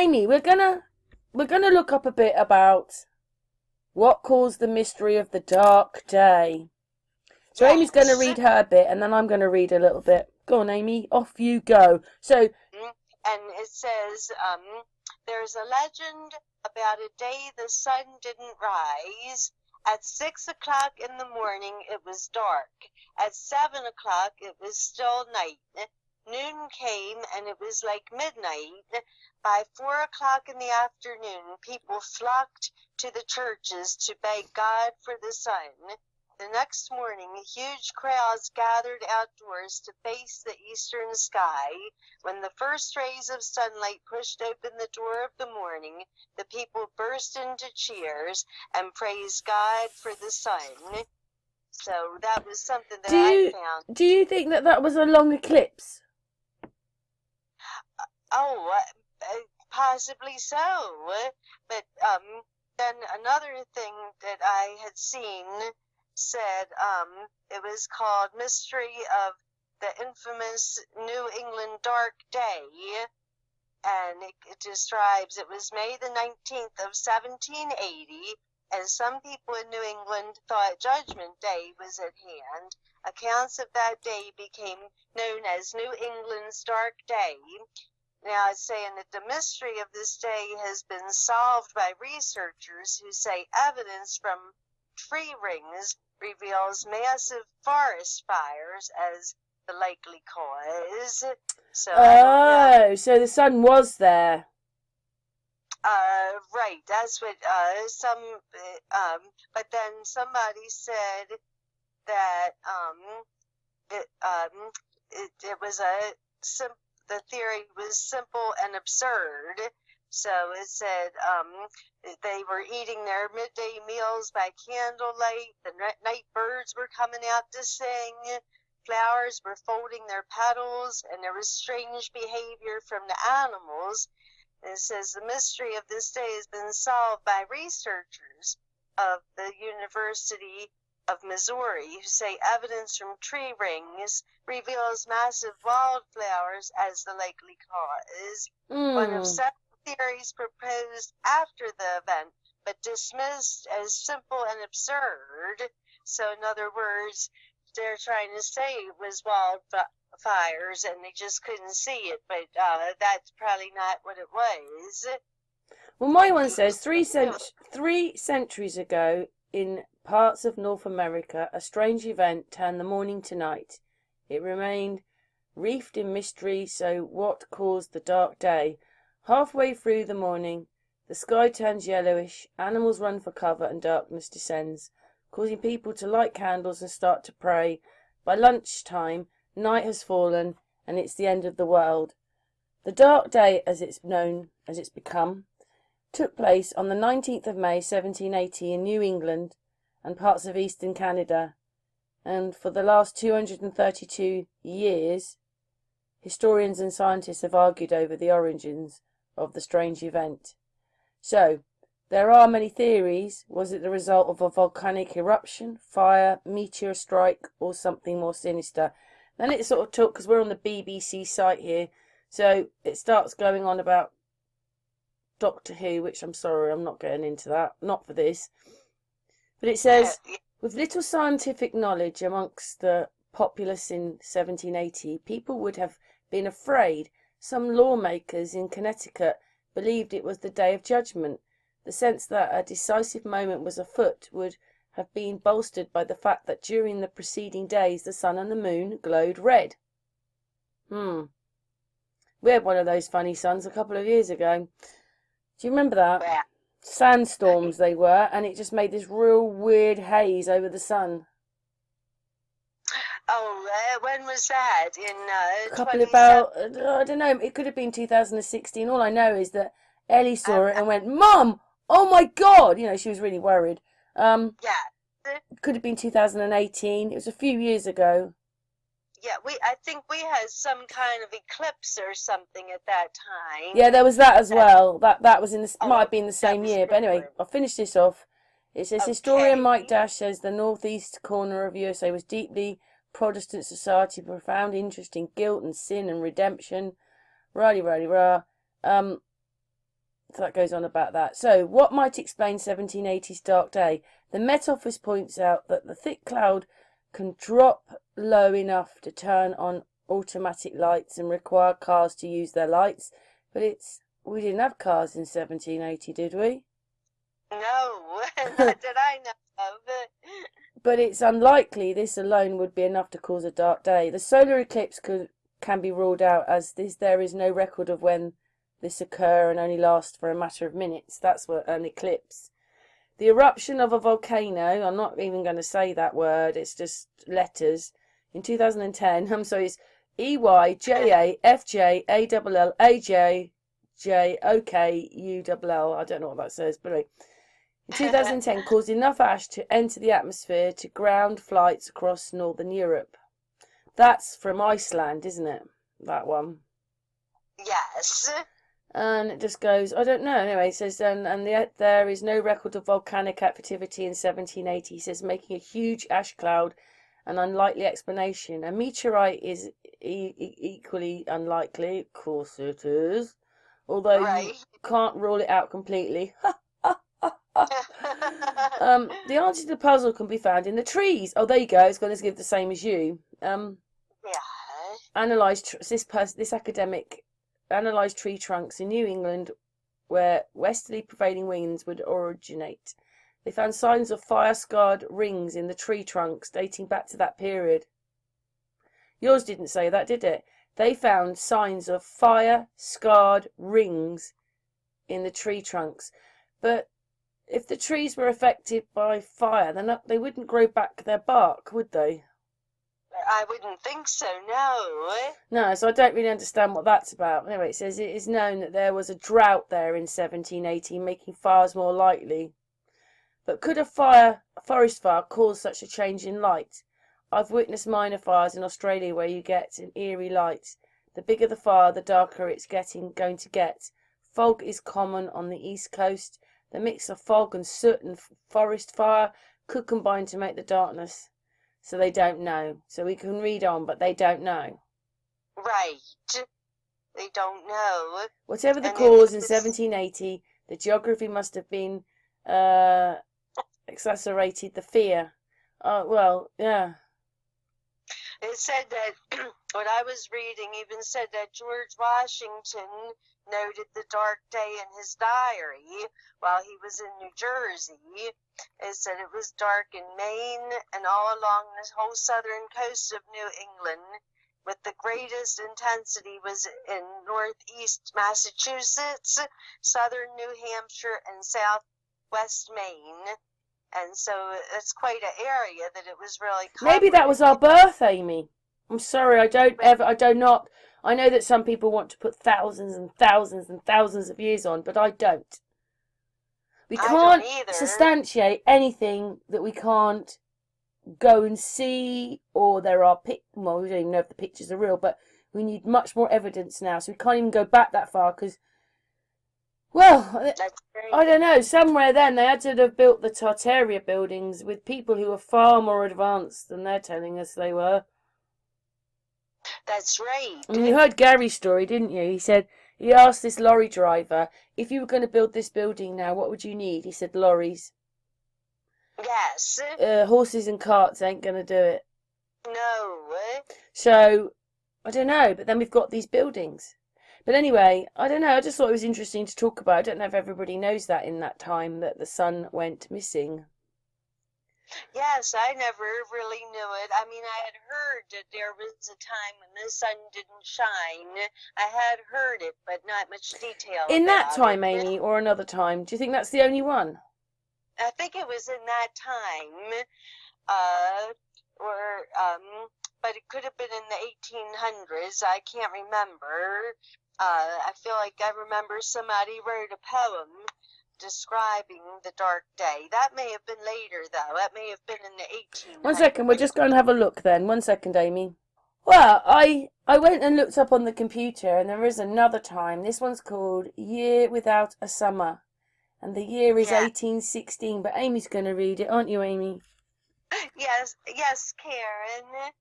Amy, we're gonna look up a bit about what caused the mystery of the dark day. So Amy's going to read her bit, and then I'm going to read a little bit. Go on, Amy. Off you go. So, and it says, there's a legend about a day the sun didn't rise. At 6 o'clock in the morning, it was dark. At 7 o'clock, it was still night. Noon came, and it was like midnight. By 4 o'clock in the afternoon, people flocked to the churches to beg God for the sun. The next morning, huge crowds gathered outdoors to face the eastern sky. When the first rays of sunlight pushed open the door of the morning, the people burst into cheers and praised God for the sun. So that was something that I found. Do you think that was a long eclipse? Oh, possibly so. But then another thing that I had seen said it was called Mystery of the Infamous New England Dark Day, and it describes it was May the 19th of 1780, and some people in New England thought Judgment Day was at hand. Accounts of that day became known as New England's Dark Day. Now it's saying that the mystery of this day has been solved by researchers who say evidence from tree rings reveals massive forest fires as the likely cause. So so the sun was there. Right. That's what but then somebody said that it was the theory was simple and absurd. So it said they were eating their midday meals by candlelight. The night birds were coming out to sing. Flowers were folding their petals, and there was strange behavior from the animals. And it says the mystery of this day has been solved by researchers of the University of Missouri who say evidence from tree rings reveals massive wildflowers as the likely cause. One of seven theories proposed after the event, but dismissed as simple and absurd. So in other words, they're trying to say it was wildfires and they just couldn't see it, but that's probably not what it was. Well, my one says 3 centuries ago in parts of North America, a strange event turned the morning to night. It remained wreathed in mystery, so what caused the dark day? Halfway through the morning, the sky turns yellowish, animals run for cover, and darkness descends, causing people to light candles and start to pray. By lunchtime, night has fallen, and it's the end of the world. The dark day, as it's become, took place on the 19th of May, 1780, in New England and parts of eastern Canada, and for the last 232 years, historians and scientists have argued over the origins of the strange event. So, there are many theories. Was it the result of a volcanic eruption, fire, meteor strike, or something more sinister? Then it sort of took, because we're on the BBC site here, so it starts going on about Doctor Who, which I'm sorry, I'm not getting into that, not for this. But it says, with little scientific knowledge amongst the populace in 1780, people would have been afraid. Some lawmakers in Connecticut believed it was the Day of Judgment. The sense that a decisive moment was afoot would have been bolstered by the fact that during the preceding days the sun and the moon glowed red. We had one of those funny suns a couple of years ago. Do you remember that? Yeah. Sandstorms they were, and it just made this real weird haze over the sun. Oh, when was that? In a couple about, I don't know, it could have been 2016. All I know is that Ellie saw it and went, "Mum, oh my God!" You know, she was really worried. Yeah. Could have been 2018. It was a few years ago. Yeah, I think we had some kind of eclipse or something at that time. Yeah, there was that as well. That was in the might have been the same year. But anyway, I'll finish this off. It says historian Mike Dash says the northeast corner of USA was deeply Protestant society, profound interest in guilt and sin and redemption. Rah. So that goes on about that. So, what might explain 1780's dark day? The Met Office points out that the thick cloud can drop low enough to turn on automatic lights and require cars to use their lights. But we didn't have cars in 1780, did we? No, not that I know of. But it's unlikely this alone would be enough to cause a dark day. The solar eclipse can be ruled out, as there is no record of when this occur and only last for a matter of minutes. That's what an eclipse. The eruption of a volcano, I'm not even going to say that word, it's just letters, in 2010, I'm sorry, it's EYJAFJALLAJJOKULL, I don't know what that says, but anyway. In 2010, caused enough ash to enter the atmosphere to ground flights across northern Europe. That's from Iceland, isn't it? That one. Yes. And it just goes, I don't know. Anyway, it says, there is no record of volcanic activity in 1780. It says, making a huge ash cloud an unlikely explanation. A meteorite is equally unlikely. Of course it is. Although you can't rule it out completely. The answer to the puzzle can be found in the trees. Oh, there you go. It's going to give the same as you. This academic analysed tree trunks in New England where westerly prevailing winds would originate. They found signs of fire-scarred rings in the tree trunks dating back to that period. Yours didn't say that, did it? They found signs of fire-scarred rings in the tree trunks. But if the trees were affected by fire, then they wouldn't grow back their bark, would they? I wouldn't think so, no. No, so I don't really understand what that's about. Anyway, it says it is known that there was a drought there in 1780, making fires more likely. But could a forest fire cause such a change in light? I've witnessed minor fires in Australia where you get an eerie light. The bigger the fire, the darker it's going to get. Fog is common on the east coast. The mix of fog and soot and forest fire could combine to make the darkness. So they don't know. So we can read on, but they don't know. Right. They don't know. Whatever the cause in 1780, the geography must have been exacerbated the fear. Well, yeah. It said that, what I was reading even said that George Washington noted the dark day in his diary while he was in New Jersey. It said it was dark in Maine and all along the whole southern coast of New England, with the greatest intensity was in northeast Massachusetts, southern New Hampshire, and southwest Maine. And so it's quite an area that it was really covered. Maybe that was our birth, Amy. I'm sorry, I know that some people want to put thousands and thousands and thousands of years on, but I don't. We can't substantiate anything that we can't go and see, or there are well, we don't even know if the pictures are real, but we need much more evidence now, so we can't even go back that far, because, well, I don't know, somewhere then they had to have built the Tartaria buildings with people who were far more advanced than they're telling us they were. That's right. I mean, you heard Gary's story, didn't you? He asked this lorry driver, if you were going to build this building now, what would you need? He said lorries. Yes. Horses and carts ain't going to do it. No. So, I don't know, but then we've got these buildings. But anyway, I don't know, I just thought it was interesting to talk about. I don't know if everybody knows that in that time that the sun went missing. Yes, I never really knew it. I mean, I had heard that there was a time when the sun didn't shine. I had heard it, but not much detail In that time, it. Amy, or another time? Do you think that's the only one? I think it was in that time, but it could have been in the 1800s. I can't remember. I feel like I remember somebody wrote a poem describing the dark day. That may have been later, though. That may have been in the 1800s. 1 second, we're just going to have a look then. 1 second, Amy. Well, I went and looked up on the computer, and there is another time. This one's called Year Without a Summer. And the year is 1816, but Amy's going to read it, aren't you, Amy? Yes, Karen.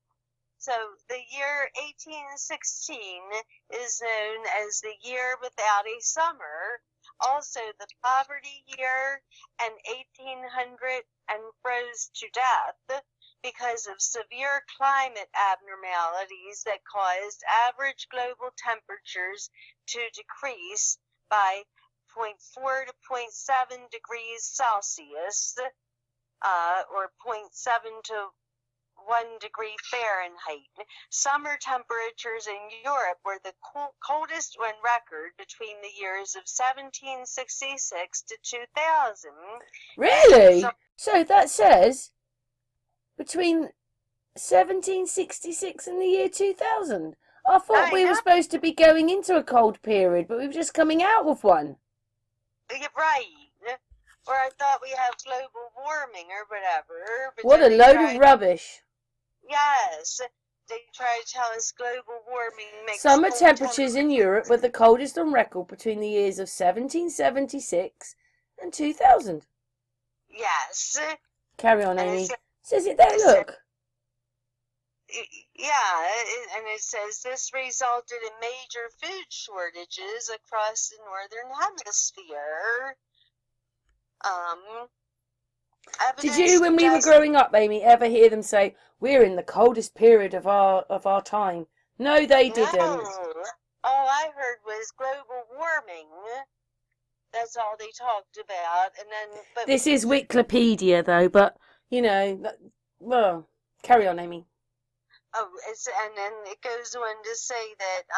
So the year 1816 is known as the year without a summer. also the poverty year and 1800 and froze to death because of severe climate abnormalities that caused average global temperatures to decrease by 0.4 to 0.7 degrees Celsius, or 0.7 to 1 degree Fahrenheit. Summer temperatures in Europe were the coldest on record between the years of 1766 to 2000. Really? So that says between 1766 and the year 2000. I thought we were supposed to be going into a cold period, but we were just coming out of one. Right. Or I thought we have global warming or whatever. But what a load of rubbish. Yes. They try to tell us global warming makes summer temperatures in Europe were the coldest on record between the years of 1776 and 2000. Yes. Carry on, Amy. Says it there, look. Yeah, and it says this resulted in major food shortages across the northern hemisphere. Did you, when we were growing up, Amy, ever hear them say, we're in the coldest period of our time? No, they didn't. No. All I heard was global warming. That's all they talked about. And then, but this is Wikipedia, though, but, you know, well, carry on, Amy. Oh, and then it goes on to say that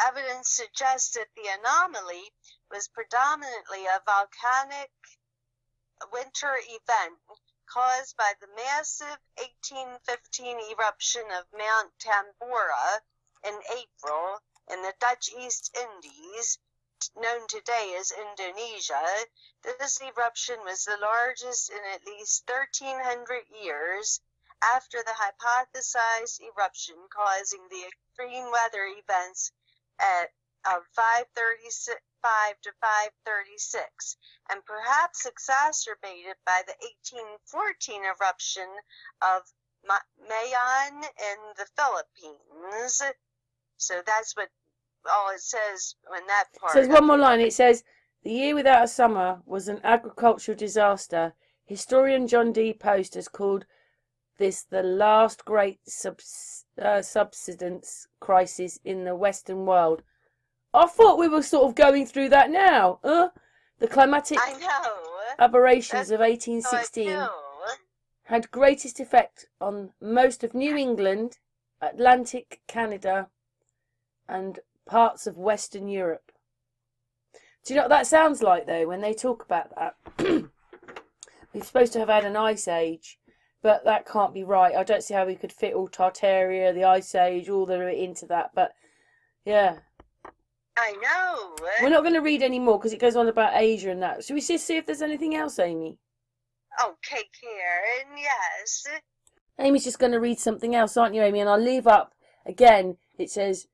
evidence suggests that the anomaly was predominantly a volcanic winter event caused by the massive 1815 eruption of Mount Tambora in April in the Dutch East Indies, known today as Indonesia. This eruption was the largest in at least 1,300 years after the hypothesized eruption causing the extreme weather events of 535 to 536, and perhaps exacerbated by the 1814 eruption of Mayon in the Philippines. So that's what all it says in that part. It says one more line. It says, the year without a summer was an agricultural disaster. Historian John D. Post has called this the last great subsistence crisis in the Western world. I thought we were sort of going through that now. The climatic aberrations of 1816 had greatest effect on most of New England, Atlantic Canada, and parts of Western Europe. Do you know what that sounds like, though, when they talk about that? We're supposed to have had an ice age, but that can't be right. I don't see how we could fit all Tartaria, the ice age, all the way into that, but yeah. I know. We're not going to read any more because it goes on about Asia and that. Should we just see if there's anything else, Amy? Okay, Karen, yes. Amy's just going to read something else, aren't you, Amy? And I'll leave up, again, it says,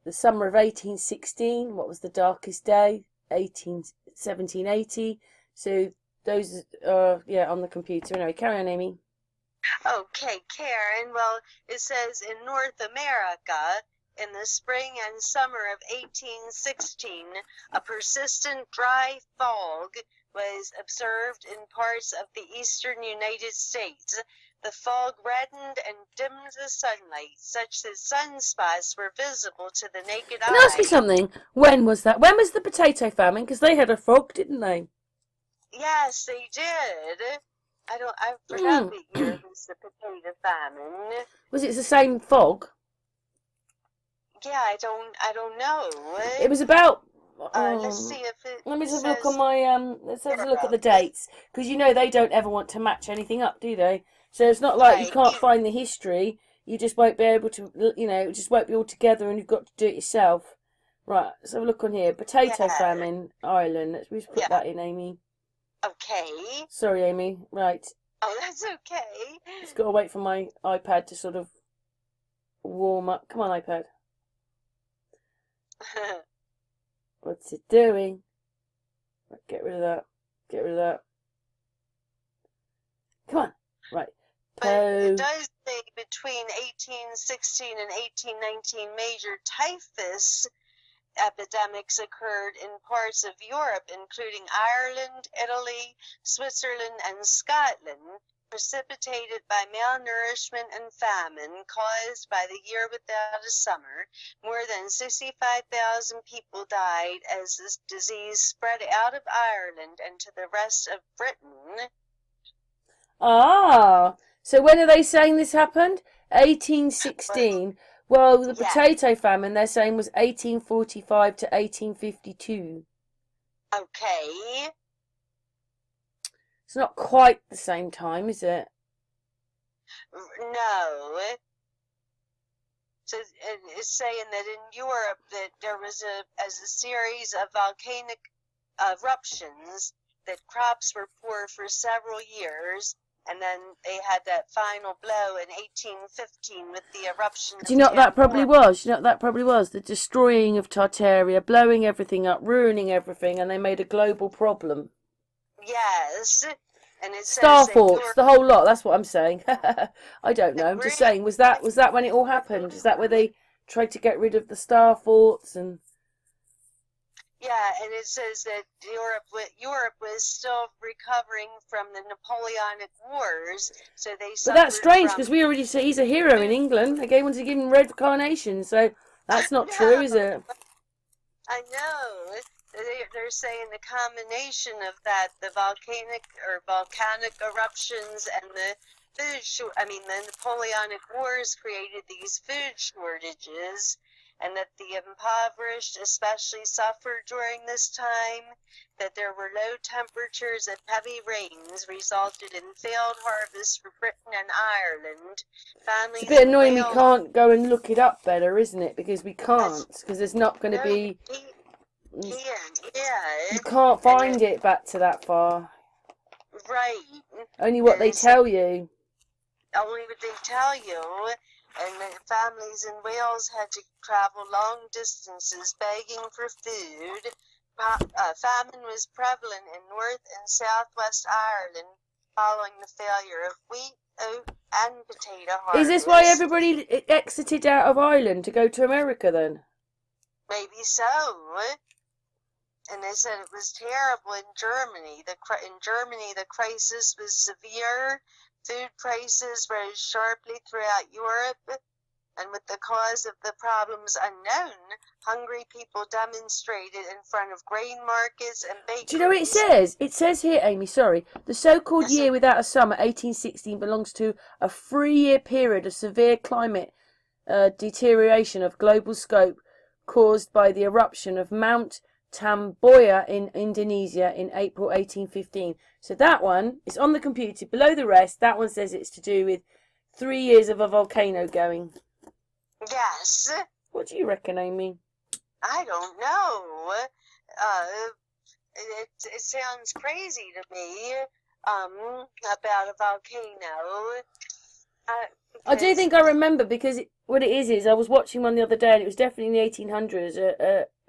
the summer of 1816, what was the darkest day? 1780. So those are, on the computer. Anyway, carry on, Amy. Okay, Karen. Well, it says in North America, in the spring and summer of 1816, a persistent dry fog was observed in parts of the eastern United States. The fog reddened and dimmed the sunlight, such that sunspots were visible to the naked eye. Can I ask you something? When was that? When was the potato famine? Because they had a fog, didn't they? Yes, they did. I forgot what year was the potato famine. Was it the same fog? Yeah, I don't know. It was about. Let's see if it. Let me just look on my. Let's have a look at the dates, because you know they don't ever want to match anything up, do they? So it's not like you can't find the history. You just won't be able to. It just won't be all together, and you've got to do it yourself. Right. Let's have a look on here. Potato famine, Ireland. Let's just put that in, Amy. Okay. Sorry, Amy. Right. Oh, that's okay. Just got to wait for my iPad to sort of warm up. Come on, iPad. What's it doing? Right, get rid of that. Get rid of that. Come on. Right. But it does say between 1816 and 1819, major typhus epidemics occurred in parts of Europe, including Ireland, Italy, Switzerland, and Scotland, precipitated by malnourishment and famine caused by the year without a summer. More than 65,000 people died as this disease spread out of Ireland and to the rest of Britain. Ah, so when are they saying this happened? 1816. Well, the potato famine, they're saying, was 1845 to 1852. Okay. It's not quite the same time, is it? No. So it's saying that in Europe that there was a series of volcanic eruptions, that crops were poor for several years, and then they had that final blow in 1815 with the eruption. Do you know what that probably was? Do you know what that probably was? The destroying of Tartaria, blowing everything up, ruining everything, and they made a global problem. Yes. And it Star Forks, the whole lot. That's what I'm saying. I don't know. I'm just saying. Was that when it all happened? Is that where they tried to get rid of the Star Forts and? Yeah, and it says that Europe was still recovering from the Napoleonic Wars, so they. But that's strange because we already say he's a hero in England. They wanted to give him red carnations, so that's not true, is it? I know. They're saying the combination of that, the volcanic eruptions and the the Napoleonic Wars created these food shortages, and that the impoverished especially suffered during this time, that there were low temperatures and heavy rains resulted in failed harvests for Britain and Ireland. Families it's a bit annoying we can't go and look it up better, isn't it? Because we can't, because there's not going to be... You can't find it back to that far. Right. Only what they tell you. Only what they tell you. And the families in Wales had to travel long distances begging for food. Famine was prevalent in North and Southwest Ireland following the failure of wheat, oat, and potato harvest. Is this why everybody exited out of Ireland to go to America then? Maybe so. And they said it was terrible in Germany. In Germany, the crisis was severe. Food prices rose sharply throughout Europe, and with the cause of the problems unknown, hungry people demonstrated in front of grain markets and bakeries. Do you know what it says? It says here, Amy, sorry, the so-called year without a summer, 1816, belongs to a 3-year period of severe climate deterioration of global scope caused by the eruption of Mount Tamboya in Indonesia in April 1815. So that one is on the computer below the rest. That one says it's to do with 3 years of a volcano going. Yes. What do you reckon, Amy? I don't know. It sounds crazy to me about a volcano. I do think I remember because what it is I was watching one the other day and it was definitely in the 1800s.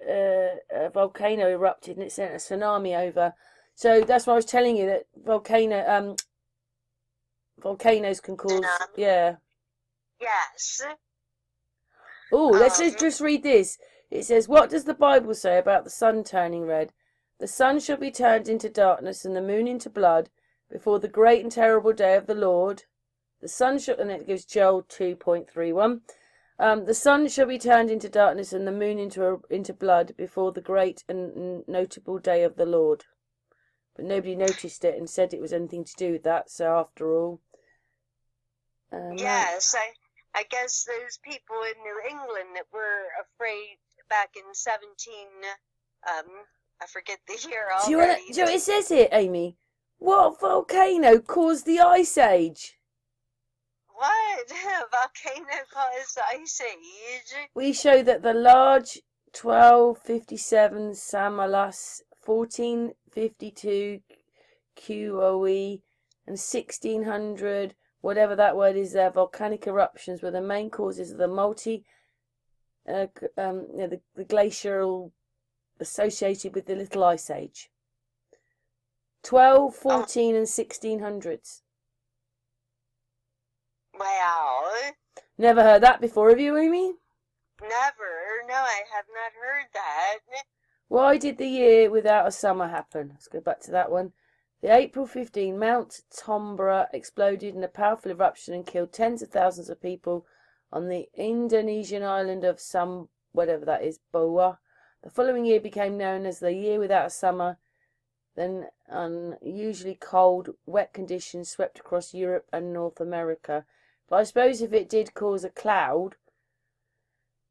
A volcano erupted and it sent a tsunami over. So that's why I was telling you that volcanoes can cause Yes. Oh, let's just read this. It says, "What does the Bible say about the sun turning red? The sun shall be turned into darkness and the moon into blood before the great and terrible day of the Lord. The sun shall," and it gives Joel 2.31. The sun shall be turned into darkness and the moon into blood before the great and notable day of the Lord. But nobody noticed it and said it was anything to do with that. So after all, yes, I guess those people in New England that were afraid back in 17. I forget the year already. Do you know what it says here, Amy? What volcano caused the Ice Age? What? Volcano caused the Ice Age? We show that the large 1257 Samalas, 1452 QOE, and 1600, whatever that word is there, volcanic eruptions were the main causes of the the glacial associated with the Little Ice Age. 12, 14, and 1600s. Wow. Never heard that before, have you, Amy? Never, no. I have not heard that. Why did the year without a summer happen? Let's go back to that one. The April 15 Mount Tombra exploded in a powerful eruption and killed tens of thousands of people on the Indonesian island of whatever that is, Boa. The following year became known as the year without a summer. Then unusually cold, wet conditions swept across Europe and North America. But I suppose if it did cause a cloud,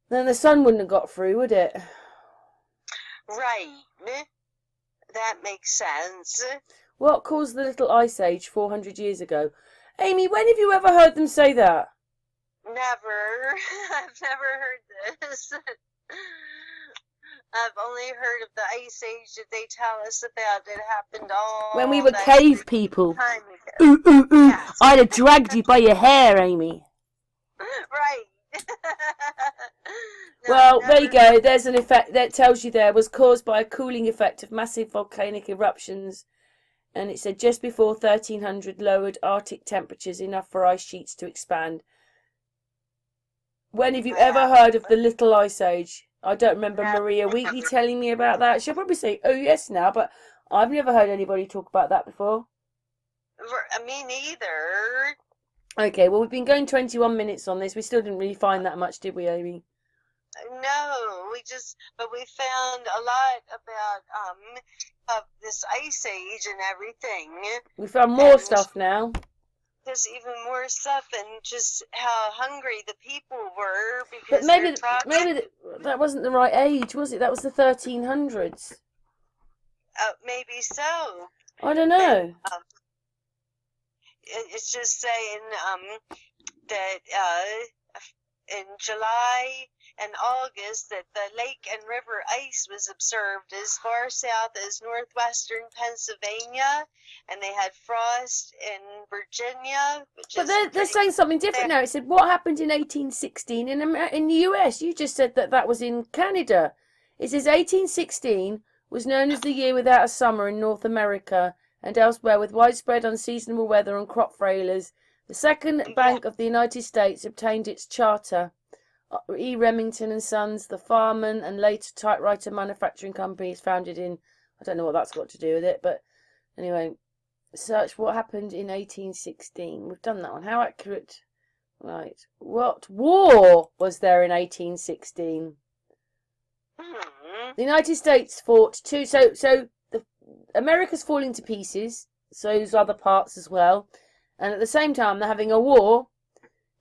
then the sun wouldn't have got through, would it? Right. That makes sense. What caused the little ice age 400 years ago? Amy, when have you ever heard them say that? Never. I've never heard this. I've only heard of the ice age that they tell us about that happened all When we were that cave people. time ago. Ooh, ooh, ooh. Yes. I'd have dragged you by your hair, Amy. Right. No, Well, there you never. go. There's an effect that tells you there was caused by a cooling effect of massive volcanic eruptions. And it said just before 1300 lowered Arctic temperatures enough for ice sheets to expand. When have you ever heard of the little ice age? I don't remember Maria Wheatley telling me about that. She'll probably say, oh yes now, but I've never heard anybody talk about that before. Me neither. Okay, well, we've been going 21 minutes on this. We still didn't really find that much, did we, Amy? No, but we found a lot about of this ice age and everything. We found more And stuff now. there's even more stuff, and just how hungry the people were But because maybe that wasn't the right age, was it? That was the 1300s. maybe so. I don't know. And, it's just saying that in July and August that the lake and river ice was observed as far south as northwestern Pennsylvania, and they had frost in Virginia. But they're saying something different now. It said what happened in 1816 in the US. You just said that was in Canada. It says 1816 was known as the year without a summer in North America and elsewhere, with widespread unseasonable weather and crop failures. The Second Bank of the United States obtained its charter. E. Remington and Sons, the Farman and later typewriter manufacturing company, is founded in, I don't know what that's got to do with it, but anyway, search what happened in 1816. We've done that one. How accurate? Right. What war was there in 1816? The United States fought two. So America's falling to pieces. So those other parts as well. And at the same time, they're having a war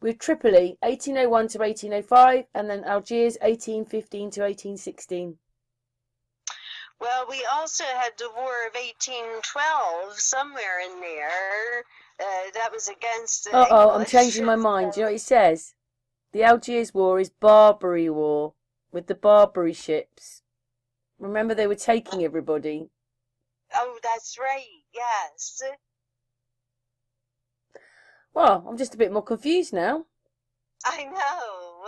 with Tripoli, 1801 to 1805, and then Algiers, 1815 to 1816. Well, we also had the War of 1812 somewhere in there. That was against the English. I'm changing my mind. Do you know what it says? The Algiers War is Barbary War with the Barbary ships. Remember, they were taking everybody. Oh, that's right. Yes. Well, I'm just a bit more confused now. I know.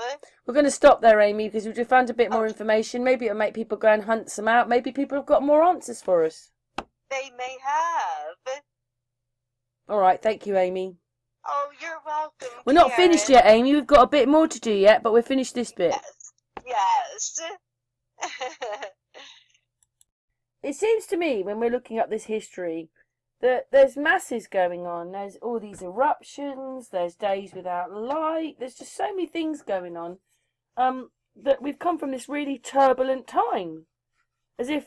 We're going to stop there, Amy, because we've just found a bit more information. Maybe it'll make people go and hunt some out. Maybe people have got more answers for us. They may have. All right, thank you, Amy. Oh, you're welcome. We're not finished yet, Amy. We've got a bit more to do yet, but we're finished this bit. Yes. It seems to me, when we're looking at this history, that there's masses going on. There's all these eruptions. There's days without light. There's just so many things going on that we've come from this really turbulent time. As if,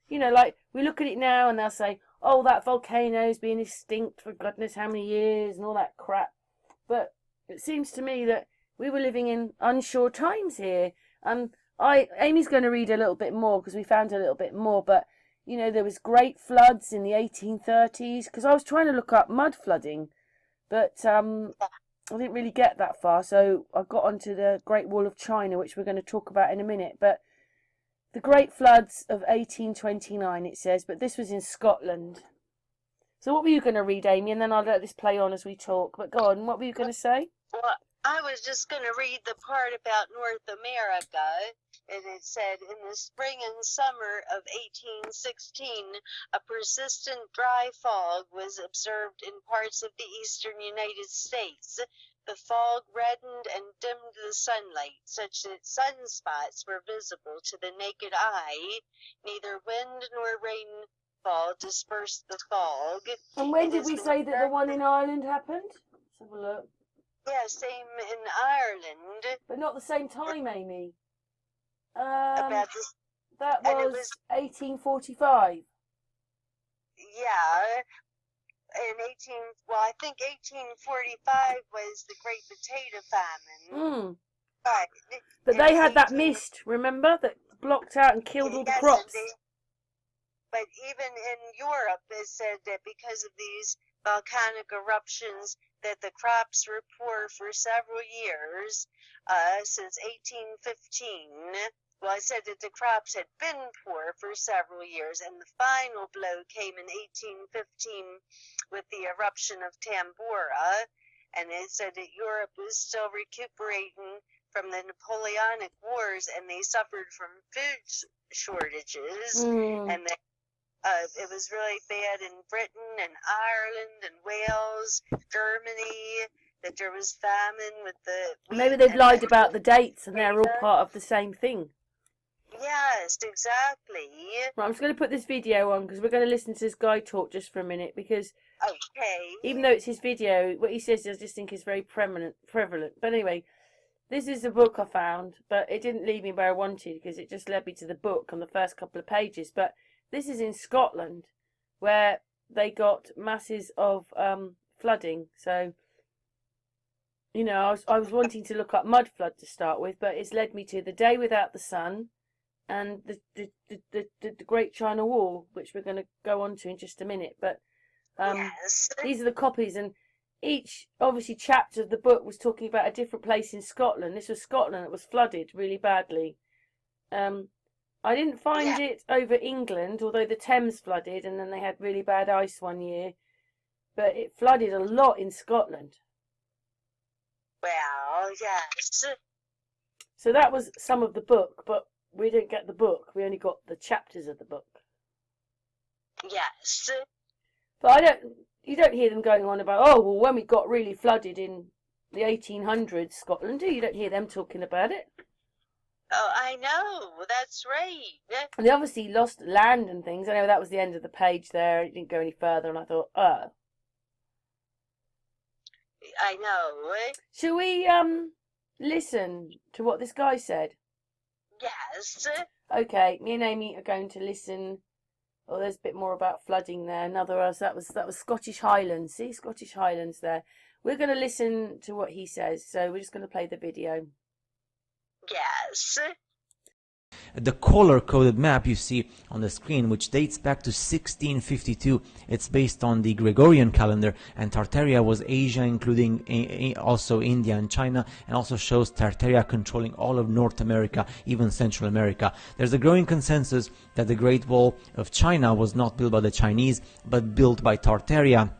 like we look at it now and they'll say, oh, that volcano's been extinct for goodness how many years and all that crap. But it seems to me that we were living in unsure times here. Amy's going to read a little bit more because we found a little bit more, but there was great floods in the 1830s, because I was trying to look up mud flooding, but I didn't really get that far, so I got onto the Great Wall of China, which we're going to talk about in a minute. But the great floods of 1829, it says, but this was in Scotland. So what were you going to read, Amy? And then I'll let this play on as we talk. But go on, what were you going to say? Well, I was just going to read the part about North America, and it said, in the spring and summer of 1816, a persistent dry fog was observed in parts of the eastern United States. the fog reddened and dimmed the sunlight, such that sunspots were visible to the naked eye. Neither wind nor rainfall dispersed the fog. And when did we say that the one in Ireland happened? Let's have a look. Yeah, same in Ireland. But not the same time, Amy. About this, That and it was 1845. Yeah, I think 1845 was the Great Potato Famine. But they had that mist, remember, that blocked out and killed all the crops. But even in Europe, it said that because of these volcanic eruptions, that the crops were poor for several years, since 1815. Well, I said that the crops had been poor for several years, and the final blow came in 1815 with the eruption of Tambora, and it said that Europe was still recuperating from the Napoleonic Wars, and they suffered from food shortages, and that it was really bad in Britain and Ireland and Wales, Germany, that there was famine with the... Maybe they've lied about the dates and they're all part of the same thing. Yes, exactly. Right, I'm just going to put this video on because we're going to listen to this guy talk just for a minute, because even though it's his video, what he says I just think is very prevalent. But anyway, this is a book I found, but it didn't lead me where I wanted because it just led me to the book on the first couple of pages. But this is in Scotland, where they got masses of flooding. So, you know, I was wanting to look up mud flood to start with, but it's led me to The Day Without the Sun and the Great China Wall, which we're going to go on to in just a minute. But these are the copies, and each, obviously, chapter of the book was talking about a different place in Scotland. This was Scotland that was flooded really badly. I didn't find it over England, although the Thames flooded, and then they had really bad ice one year. But it flooded a lot in Scotland. Well, yes. So that was some of the book, but we didn't get the book. We only got the chapters of the book. Yes. But you don't hear them going on about, oh, well, when we got really flooded in the 1800s, Scotland, do you? You don't hear them talking about it. Oh, I know. That's right. And they obviously lost land and things. I know that was the end of the page there. It didn't go any further, and I thought, oh. I know. Shall we listen to what this guy said? Yes. Okay, me and Amy are going to listen. Oh, there's a bit more about flooding there. Another that was Scottish Highlands. See, Scottish Highlands there. We're going to listen to what he says. So we're just going to play the video. Yes. The color-coded map you see on the screen, which dates back to 1652, it's based on the Gregorian calendar, and Tartaria was Asia, including also India and China, and also shows Tartaria controlling all of North America, even Central America. There's a growing consensus that the Great Wall of China was not built by the Chinese, but built by Tartaria,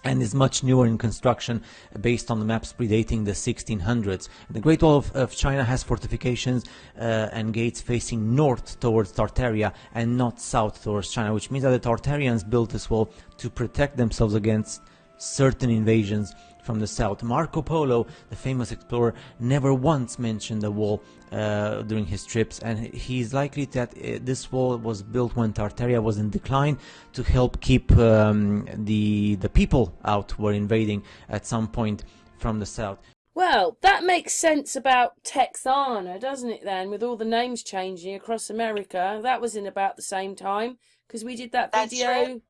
and is much newer in construction, based on the maps predating the 1600s. The Great Wall of China has fortifications and gates facing north towards Tartaria and not south towards China, which means that the Tartarians built this wall to protect themselves against certain invasions from the south. Marco Polo, the famous explorer, never once mentioned the wall during his trips, and he's likely that this wall was built when Tartaria was in decline to help keep the people out who were invading at some point from the south. Well, that makes sense about Texana, doesn't it then, with all the names changing across America? That was in about the same time, because we did that video. That's right.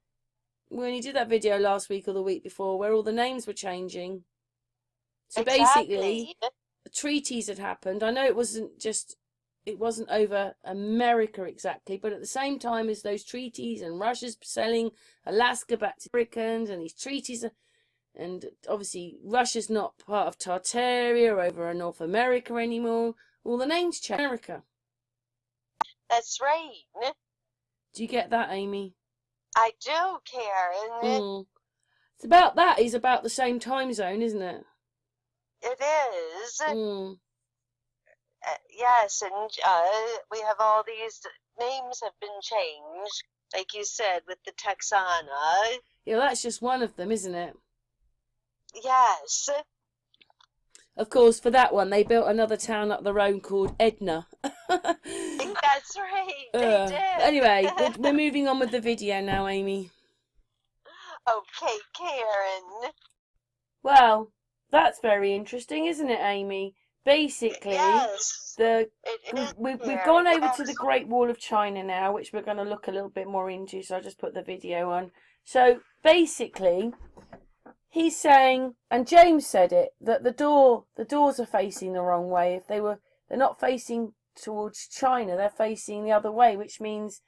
We only did that video last week or the week before where all the names were changing. So basically, the treaties had happened. I know it wasn't over America exactly, but at the same time as those treaties, and Russia's selling Alaska back to Americans, and these treaties, and obviously Russia's not part of Tartaria or over in North America anymore. All the names change. America. That's right. Do you get that, Amy? I do, Karen. It's about that. It's about the same time zone, isn't it? It is. Yes, and we have all these names have been changed, like you said, with the Texana. Yeah, that's just one of them, isn't it? Yes. Of course, for that one, they built another town up the road called Edna. That's right, they did. Anyway, we're moving on with the video now, Amy. Okay, Karen. Well, that's very interesting, isn't it, Amy? Basically, Yes, we've gone over to the Great Wall of China now, which we're going to look a little bit more into, so I just put the video on. So, basically, he's saying, and James said it, that the doors are facing the wrong way. They're not facing towards China, they're facing the other way, which means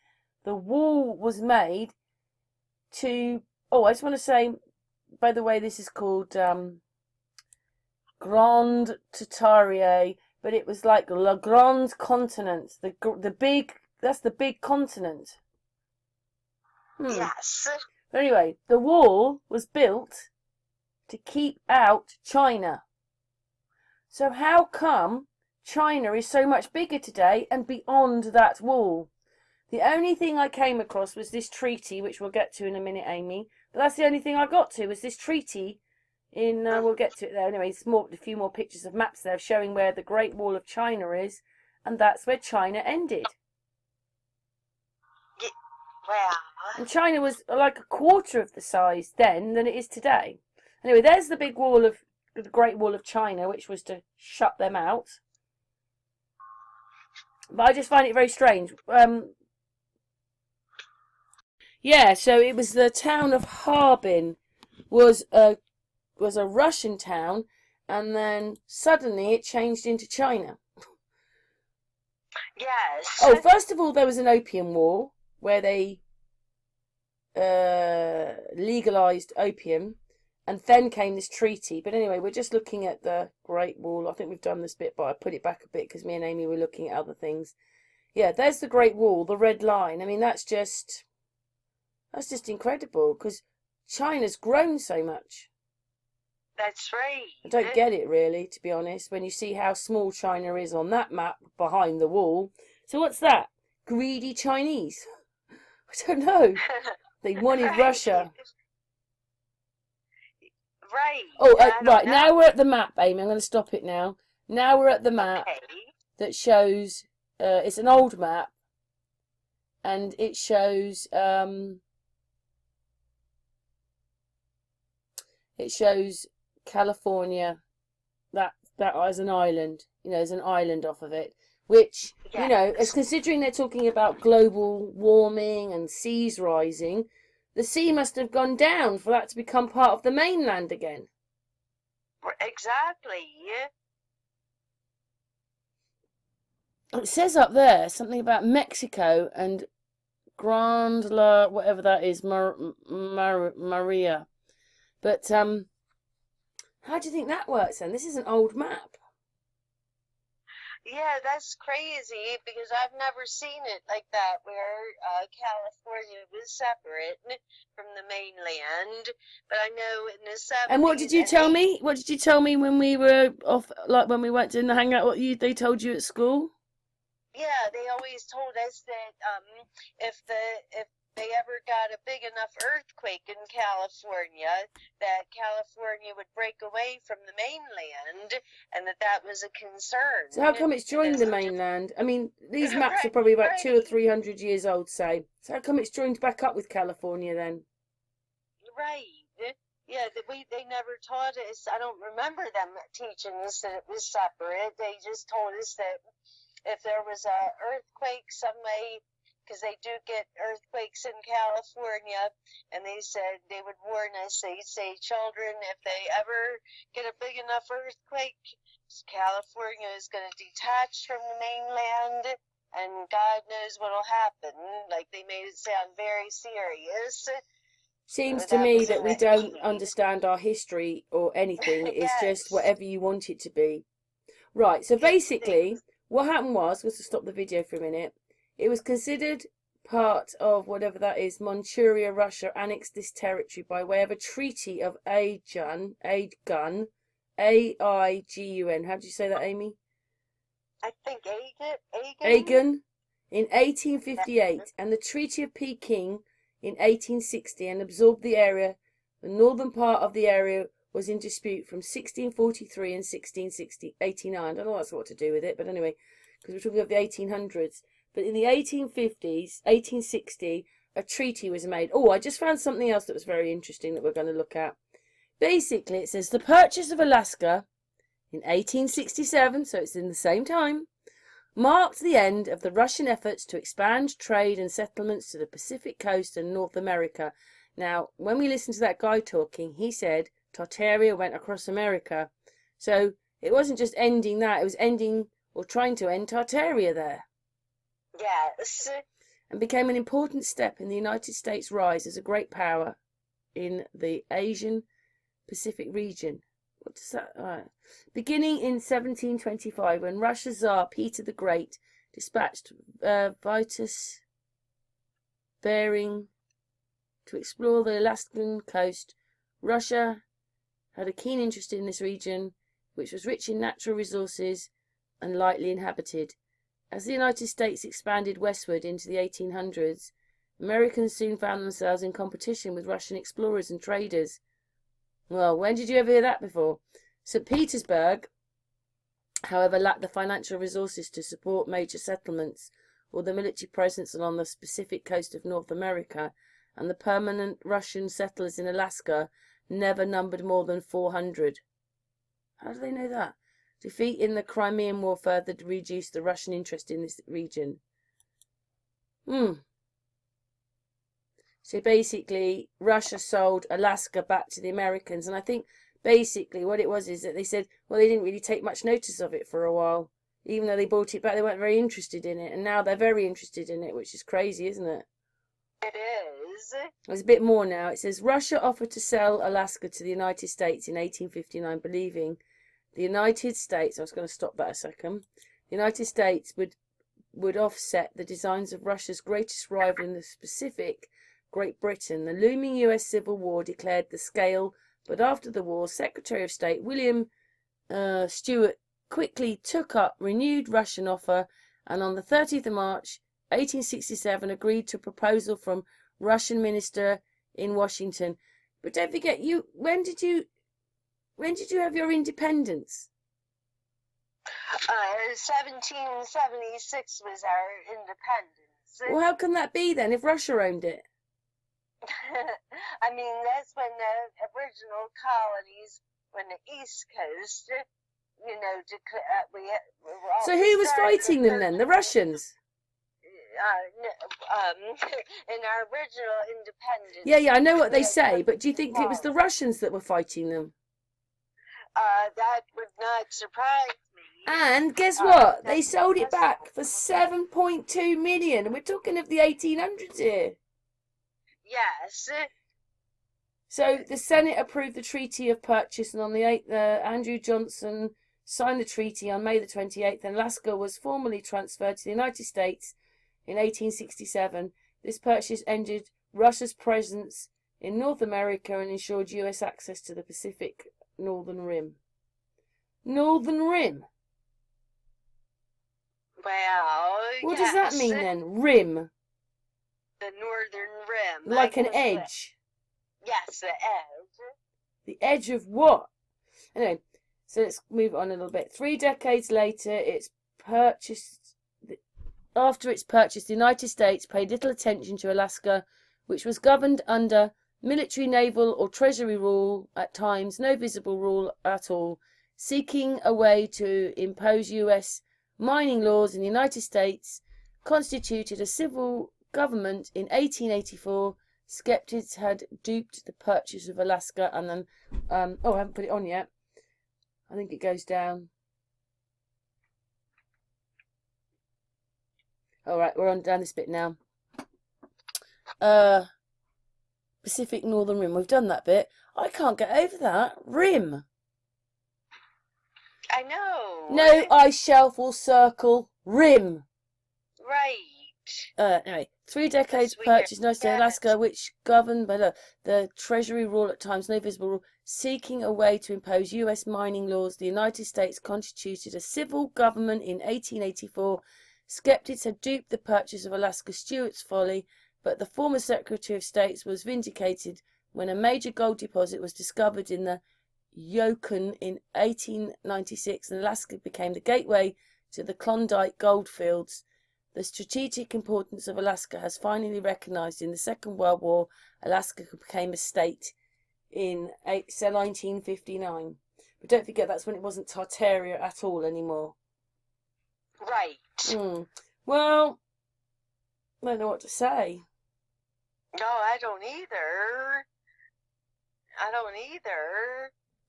the wall was made to... Oh, I just want to say, by the way, this is called Grand Tartaria, but it was like Le Grand Continent, the big, that's the big continent. Yes. But anyway, the wall was built to keep out China. So how come China is so much bigger today and beyond that wall? The only thing I came across was this treaty, which we'll get to in a minute, Amy. But that's the only thing I got to, was this treaty in, we'll get to it there. Anyway, it's a few more pictures of maps there showing where the Great Wall of China is, and that's where China ended. Wow. And China was like a quarter of the size then than it is today. Anyway, there's the big wall of the Great Wall of China, which was to shut them out. But I just find it very strange. Yeah, so it was the town of Harbin was a Russian town, and then suddenly it changed into China. Yes. Oh, first of all, there was an opium war where they legalized opium, and then came this treaty. But anyway, we're just looking at the Great Wall. I think we've done this bit, but I put it back a bit because me and Amy were looking at other things. Yeah, there's the Great Wall, the red line. I mean, that's just incredible, because China's grown so much. That's right. I don't get it, really, to be honest, when you see how small China is on that map behind the wall. So what's that? Greedy Chinese? I don't know. They wanted Right. Russia. Right. Oh, right. Now we're at the map, Amy. I'm going to stop it now. Now we're at the map that shows... it's an old map. And it shows... it shows California, that as an island. You know, there's an island off of it. Which, you know, as considering they're talking about global warming and seas rising, the sea must have gone down for that to become part of the mainland again. Exactly. It says up there something about Mexico and Grand La, whatever that is, Maria. But how do you think that works then? This is an old map. Yeah, that's crazy, because I've never seen it like that, where California was separate from the mainland. But I know in the 70s... And what did you tell me? What did you tell me when we were off, like when we went to the hangout? What they told you at school? Yeah, they always told us that if they ever got a big enough earthquake in California, that California would break away from the mainland, and that was a concern. So how come it's joined the mainland? I mean, these maps are probably about 200 or 300 years old, say. So how come it's joined back up with California then? Right. Yeah, they never taught us. I don't remember them teaching us that it was separate. They just told us that if there was a earthquake some way, because they do get earthquakes in California, and they said they would warn us. They'd say, children, if they ever get a big enough earthquake, California is going to detach from the mainland, and God knows what'll happen. Like, they made it sound very serious. Seems to me that we don't understand our history or anything. It's just whatever you want it to be. Right, so basically, what happened was to stop the video for a minute, it was considered part of whatever that is, Manchuria, Russia annexed this territory by way of a treaty of Aigun, A-I-G-U-N. How do you say that, Amy? I think Aigun in 1858, and the Treaty of Peking in 1860, and absorbed the area, the northern part of the area was in dispute from 1643 and 1689. I don't know what's got to do with it, but anyway, because we're talking of the 1800s. But in the 1850s, 1860, a treaty was made. Oh, I just found something else that was very interesting that we're going to look at. Basically, it says the purchase of Alaska in 1867, so it's in the same time, marked the end of the Russian efforts to expand trade and settlements to the Pacific coast and North America. Now, when we listened to that guy talking, he said Tartaria went across America. So it wasn't just ending that, it was ending or trying to end Tartaria there. Yes. And became an important step in the United States' rise as a great power in the Asian Pacific region. What does that? Beginning in 1725, when Russia's Tsar Peter the Great dispatched Vitus Bering to explore the Alaskan coast, Russia had a keen interest in this region, which was rich in natural resources and lightly inhabited. As the United States expanded westward into the 1800s, Americans soon found themselves in competition with Russian explorers and traders. Well, when did you ever hear that before? St. Petersburg, however, lacked the financial resources to support major settlements or the military presence along the Pacific coast of North America, and the permanent Russian settlers in Alaska never numbered more than 400. How do they know that? Defeat in the Crimean War further reduced the Russian interest in this region. So basically, Russia sold Alaska back to the Americans, and I think basically what it was is that they said, well, they didn't really take much notice of it for a while. Even though they bought it back, they weren't very interested in it, and now they're very interested in it, which is crazy, isn't it? It is. There's a bit more now. It says Russia offered to sell Alaska to the United States in 1859, believing the United States, I was going to stop that a second, the United States would offset the designs of Russia's greatest rival in the Pacific, Great Britain. The looming US Civil War declared the scale, but after the war, Secretary of State William Stewart quickly took up renewed Russian offer, and on the 30th of March 1867 agreed to a proposal from Russian minister in Washington. But don't forget, when did you have your independence? 1776 was our independence. Well, how can that be then if Russia owned it? I mean, that's when the original colonies, when the East Coast, we were all. So who was fighting them then? The Russians? In our original independence. Yeah, I know what they say, but do you think it was the Russians that were fighting them? That would not surprise me. And guess what? They sold it back for 7.2 million. And we're talking of the 1800s here. Yes. So the Senate approved the Treaty of Purchase, and on the 8th, Andrew Johnson signed the treaty on May the 28th, and Alaska was formally transferred to the United States in 1867. This purchase ended Russia's presence in North America and ensured US access to the Pacific Northern Rim. Northern Rim? Well, what does that mean then? Rim? The Northern Rim. Like an edge? Yes, the edge. The edge of what? Anyway, so let's move on a little bit. 3 decades later, after its purchase, the United States paid little attention to Alaska, which was governed under military, naval, or treasury rule, at times no visible rule at all, seeking a way to impose U.S. mining laws in the United States, constituted a civil government in 1884. Skeptics had duped the purchase of Alaska, and then, I haven't put it on yet. I think it goes down. All right, we're on down this bit now. Pacific Northern Rim. We've done that bit. I can't get over that. Rim. I know. No ice shelf or circle. Rim. Right. Anyway, 3 decades purchased United States Alaska, which governed by the treasury rule, at times no visible rule, seeking a way to impose U.S. mining laws. The United States constituted a civil government in 1884. Skeptics had duped the purchase of Alaska. Stewart's folly, but the former Secretary of State was vindicated when a major gold deposit was discovered in the Yukon in 1896, and Alaska became the gateway to the Klondike goldfields. The strategic importance of Alaska has finally recognized in the Second World War. Alaska became a state in 1959. But don't forget, that's when it wasn't Tartaria at all anymore. Right. Well, I don't know what to say. No, I don't either.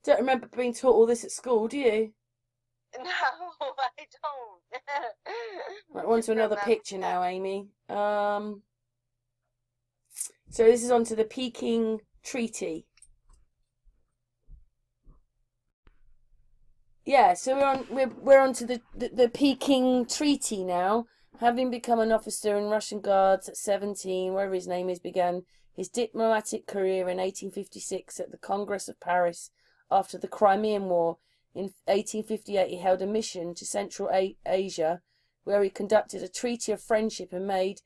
Don't remember being taught all this at school, do you? No, I don't. Right, on to another picture now, Amy. So this is onto the Peking Treaty. Yeah, so we're on to the Peking Treaty now. Having become an officer in Russian Guards at 17, wherever his name is, began his diplomatic career in 1856 at the Congress of Paris. After the Crimean War in 1858, he held a mission to Central Asia, where he conducted a treaty of friendship and made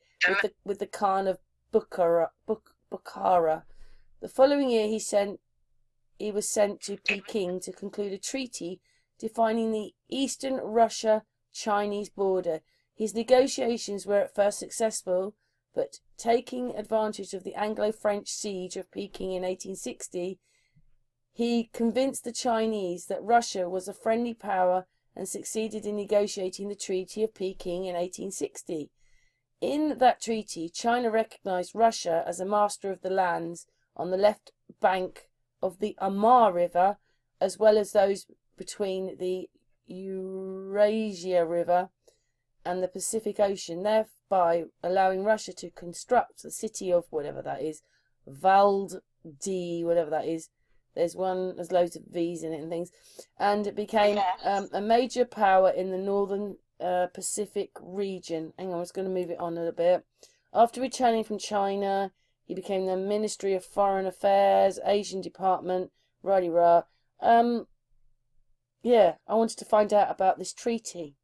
with the Khan of Bukhara. The following year, he was sent to Peking to conclude a treaty defining the Eastern Russia-Chinese border. His negotiations were at first successful, but taking advantage of the Anglo-French siege of Peking in 1860, he convinced the Chinese that Russia was a friendly power and succeeded in negotiating the Treaty of Peking in 1860. In that treaty, China recognized Russia as a master of the lands on the left bank of the Amur River, as well as those between the Eurasia River and the Pacific Ocean, thereby allowing Russia to construct the city of whatever that is, Valdi, whatever that is. There's loads of V's in it and things, and it became a major power in the northern Pacific region. Hang on, I was going to move it on a little bit. After returning from China, he became the Ministry of Foreign Affairs, Asian Department, rah-de-rah. Yeah, I wanted to find out about this treaty.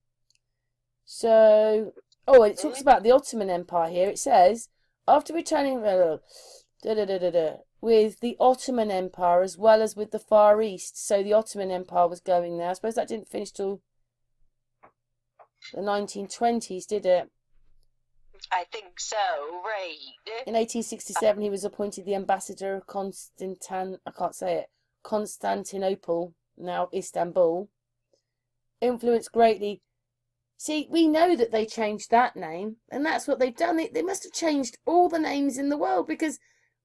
So, it talks about the Ottoman Empire here. It says, after returning with the Ottoman Empire as well as with the Far East. So the Ottoman Empire was going there. I suppose that didn't finish till the 1920s, did it? I think so, right. In 1867, he was appointed the ambassador of Constantinople, now Istanbul. Influenced greatly. See, we know that they changed that name, and that's what they've done. They must have changed all the names in the world, because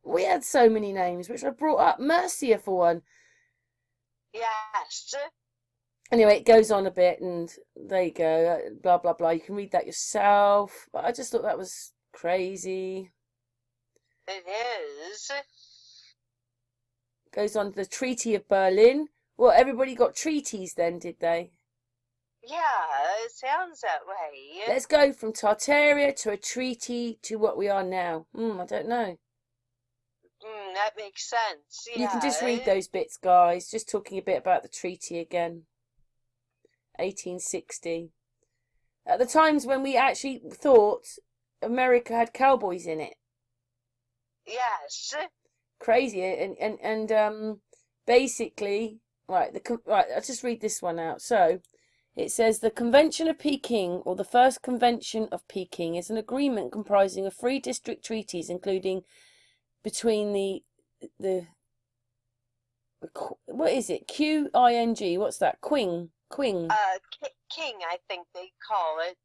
we had so many names, which I brought up. Mercia, for one. Yes. Anyway, it goes on a bit, and there you go. Blah, blah, blah. You can read that yourself. But I just thought that was crazy. It is. Goes on to the Treaty of Berlin. Well, everybody got treaties then, did they? Yeah, it sounds that way. Let's go from Tartaria to a treaty to what we are now. I don't know. That makes sense. Yeah. You can just read those bits, guys. Just talking a bit about the treaty again. 1860. At the times when we actually thought America had cowboys in it. Yes. Crazy. And basically, right, I'll just read this one out. So, it says the Convention of Peking, or the First Convention of Peking, is an agreement comprising of 3 district treaties, including between the what is it? Qing. What's that? Qing. King, I think they call it.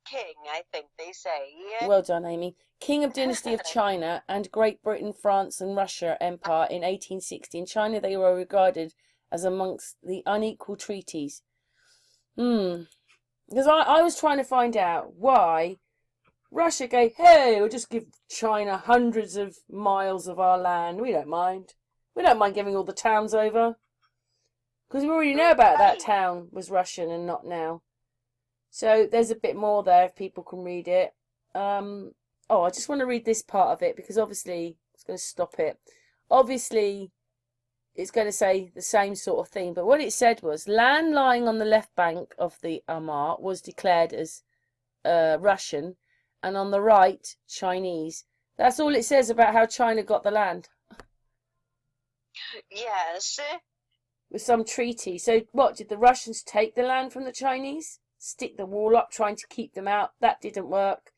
King, I think they say. Well done, Amy. King of Dynasty of China and Great Britain, France and Russia Empire in 1860. In China, they were regarded as amongst the unequal treaties. Because I was trying to find out why Russia gave, hey, we'll just give China hundreds of miles of our land. We don't mind. We don't mind giving all the towns over. Because we already know about that town was Russian and not now. So there's a bit more there if people can read it. I just want to read this part of it because obviously it's going to stop it. Obviously, it's going to say the same sort of thing. But what it said was land lying on the left bank of the Amur was declared as Russian and on the right, Chinese. That's all it says about how China got the land. Yes. with some treaty. So what, did the Russians take the land from the Chinese? Stick the wall up, trying to keep them out? That didn't work.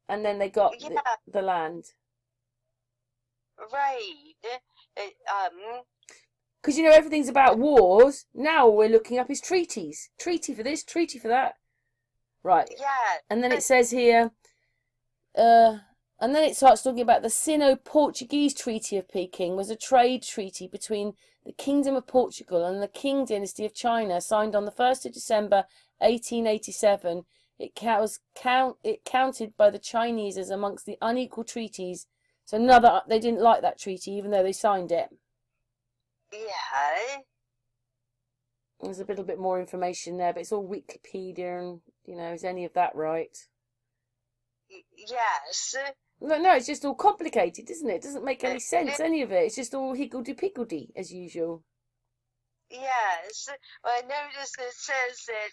And then they got the land. Right. Because, you know, everything's about wars. Now all we're looking up is treaties. Treaty for this, treaty for that. Right. Yeah. And then it says here, and then it starts talking about the Sino-Portuguese Treaty of Peking was a trade treaty between the Kingdom of Portugal and the Qing Dynasty of China, signed on the 1st of December 1887. It counted by the Chinese as amongst the unequal treaties. So they didn't like that treaty, even though they signed it. Yeah. There's a little bit more information there, but it's all Wikipedia, and, you know, is any of that right? Yes. No, it's just all complicated, isn't it? It doesn't make any sense, any of it. It's just all higgledy-piggledy, as usual. Yes. Well, I noticed it says that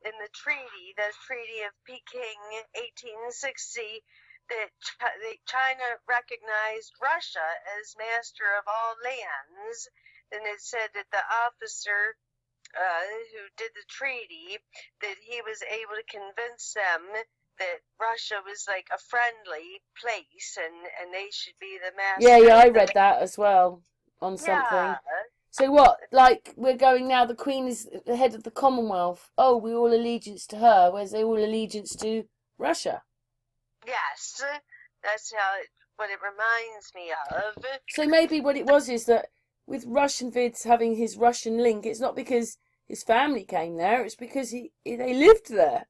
in the Treaty of Peking, 1860, that China recognized Russia as master of all lands, and it said that the officer who did the treaty, that he was able to convince them that Russia was like a friendly place, and they should be the master. Yeah, I read that as well on something. Yeah. So what, like, we're going now, the Queen is the head of the Commonwealth. Oh, we all allegiance to her, whereas they all allegiance to Russia. Yes, that's what it reminds me of. So maybe what it was is that with Russian Vids having his Russian link, it's not because his family came there, it's because they lived there.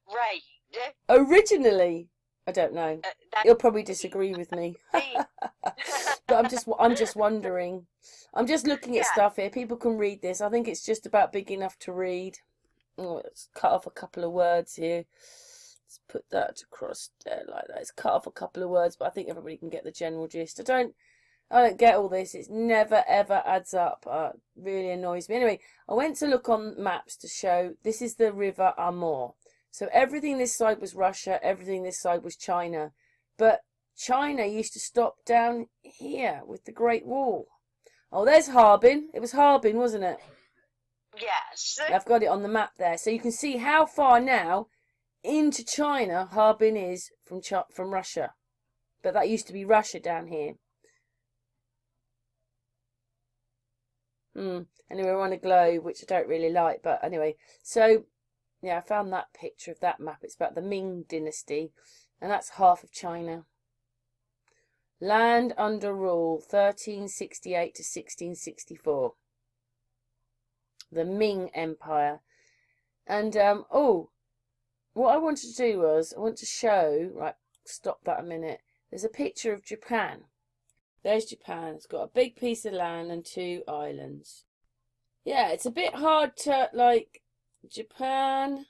Right. Originally. I don't know. He'll probably disagree with me. But I'm just wondering. I'm just looking at stuff here. People can read this. I think it's just about big enough to read. Oh, let's cut off a couple of words here. Let's put that across there like that. It's cut off a couple of words, but I think everybody can get the general gist. I don't get all this. It never ever adds up. It really annoys me. Anyway, I went to look on maps to show this is the River Amur. So everything this side was Russia, everything this side was China. But China used to stop down here with the Great Wall. Oh, there's Harbin. It was Harbin, wasn't it? Yes. I've got it on the map there. So you can see how far now into China Harbin is from Russia. But that used to be Russia down here. Anyway, we're on a globe, which I don't really like. But anyway, so... yeah, I found that picture of that map. It's about the Ming Dynasty, and that's half of China. Land under rule, 1368 to 1664. The Ming Empire. And, what I wanted to do was, I want to show, right, stop that a minute. There's a picture of Japan. There's Japan. It's got a big piece of land and 2 islands. Yeah, it's a bit hard to, like... Japan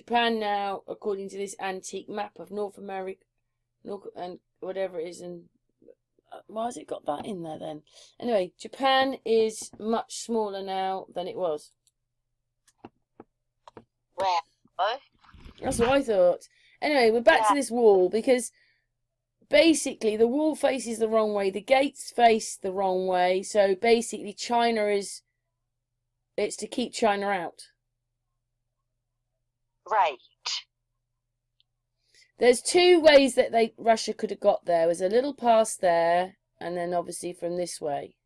now, according to this antique map of North America, and whatever it is, and why has it got that in there then? Anyway, Japan is much smaller now than it was. Well, that's what I thought. Anyway, we're back to this wall, because basically the wall faces the wrong way, the gates face the wrong way, so basically China is... it's to keep China out. Right. There's 2 ways that Russia could have got there. There was a little pass there, and then obviously from this way.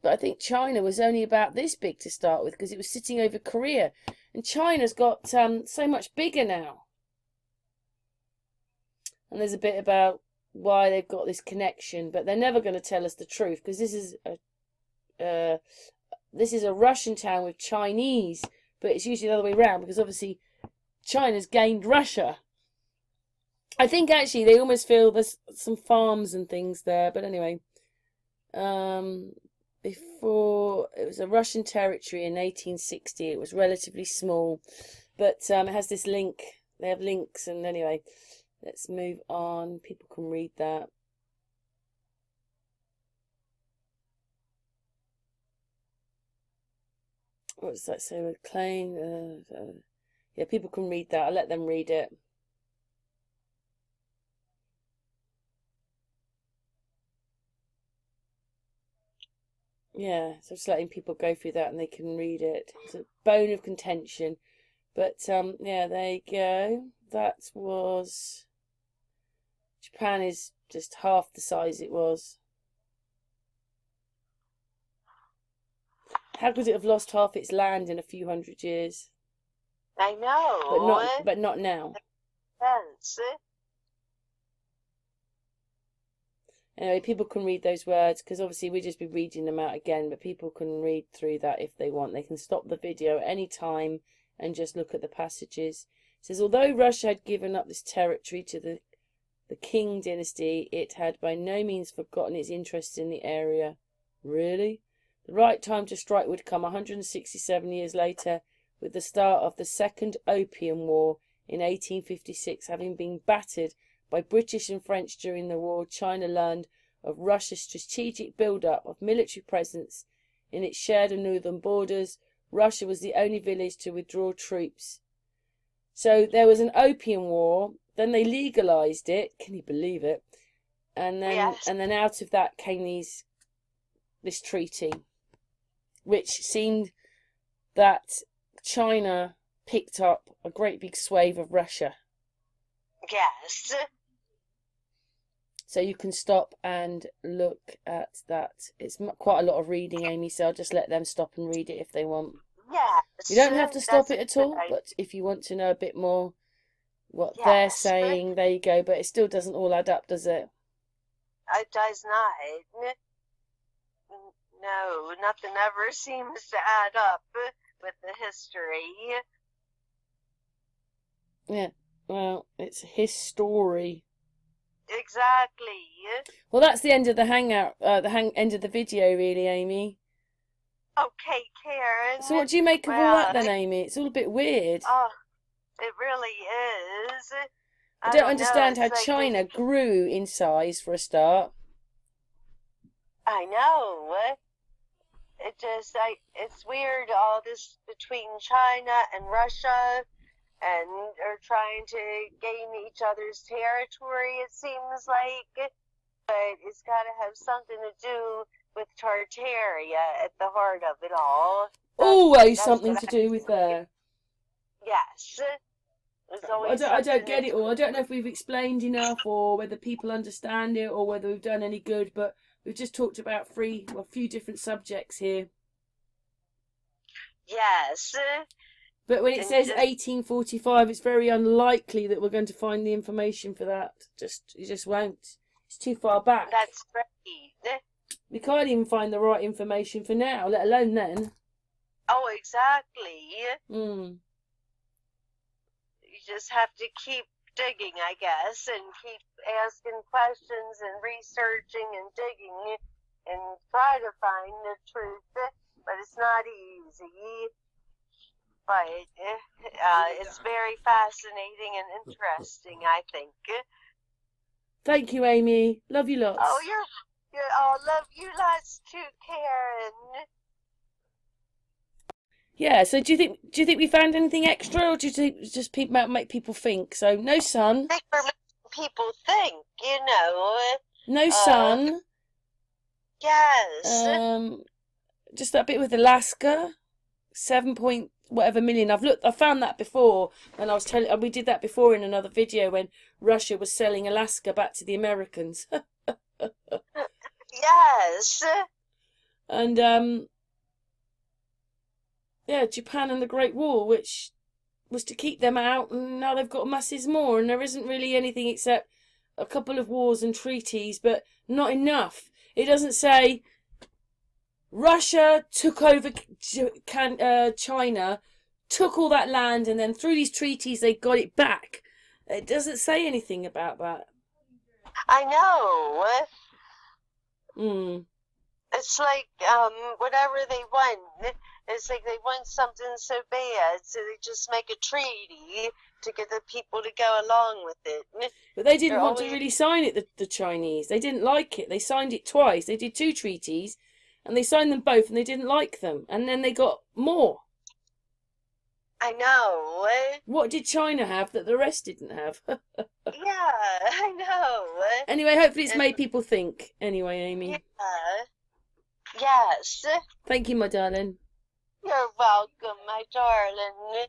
But I think China was only about this big to start with, because it was sitting over Korea. And China's got so much bigger now. And there's a bit about why they've got this connection, but they're never going to tell us the truth, because this is a Russian town with Chinese, but it's usually the other way around, because obviously China's gained Russia. I think actually they almost feel there's some farms and things there, but anyway, before it was a Russian territory in 1860, it was relatively small, but it has this link. They have links, and anyway. Let's move on. People can read that. What does that say? Claim. Yeah, people can read that. I'll let them read it. Yeah, so just letting people go through that and they can read it. It's a bone of contention. But yeah, there you go. That was... Japan is just half the size it was. How could it have lost half its land in a few hundred years? I know. But not now. Yes. Anyway, people can read those words because obviously we'll just be reading them out again, but people can read through that if they want. They can stop the video at any time and just look at the passages. It says, although Russia had given up this territory to the Qing dynasty, it had by no means forgotten its interest in the area. Really? The right time to strike would come 167 years later with the start of the Second Opium War in 1856. Having been battered by British and French during the war, China learned of Russia's strategic build-up of military presence in its shared and northern borders. Russia was the only village to withdraw troops. So there was an opium war, then they legalized it. Can you believe it? And then out of that came this treaty, which seemed that China picked up a great big swathe of Russia. Yes. So you can stop and look at that. It's quite a lot of reading, Amy, so I'll just let them stop and read it if they want. Yes. You don't have to stop it at all, but if you want to know a bit more what they're saying, there you go. But it still doesn't all add up, does it? It does not. No, nothing ever seems to add up with the history. Yeah, well, it's his story. Exactly. Well, that's the end of the hangout, end of the video, really, Amy. Okay, Karen. So what do you make of all that then, Amy? It's all a bit weird. Oh, it really is. I don't understand how China grew in size for a start. I know. It's weird, all this between China and Russia, and are trying to gain each other's territory, it seems like. But it's got to have something to do with Tartaria at the heart of it all. Always something to do with there. Yes. I don't get it all. I don't know if we've explained enough or whether people understand it or whether we've done any good, but we've just talked about a few different subjects here. Yes. But when it says 1845, it's very unlikely that we're going to find the information for that. You just won't. It's too far back. That's right. We can't even find the right information for now, let alone then. Oh, exactly. Mm. You just have to keep digging, I guess, and keep asking questions and researching and digging and try to find the truth. But it's not easy. But it's very fascinating and interesting, I think. Thank you, Amy. Love you lots. Oh, love you lots too, Karen. Yeah. So do you think we found anything extra, or do you think it's just make people think? So no sun. I think we're making people think, you know. No sun. Yes. Just that bit with Alaska, 7 point whatever million. I found that before, and we did that before in another video when Russia was selling Alaska back to the Americans. Yes. And yeah, Japan and the Great Wall, which was to keep them out, and now they've got masses more, and there isn't really anything except a couple of wars and treaties, but not enough. It doesn't say Russia took over China, took all that land, and then through these treaties they got it back. It doesn't say anything about that. I know. It's like whatever they want. It's like they want something so bad, so they just make a treaty to get the people to go along with it. But they didn't want to really sign it, the Chinese. They didn't like it. They signed it twice. They did 2 treaties, and they signed them both, and they didn't like them. And then they got more. I know. What did China have that the rest didn't have? Yeah, I know. Anyway, hopefully it's made people think. Anyway, Amy. Yeah. Yes. Thank you, my darling. You're welcome, my darling.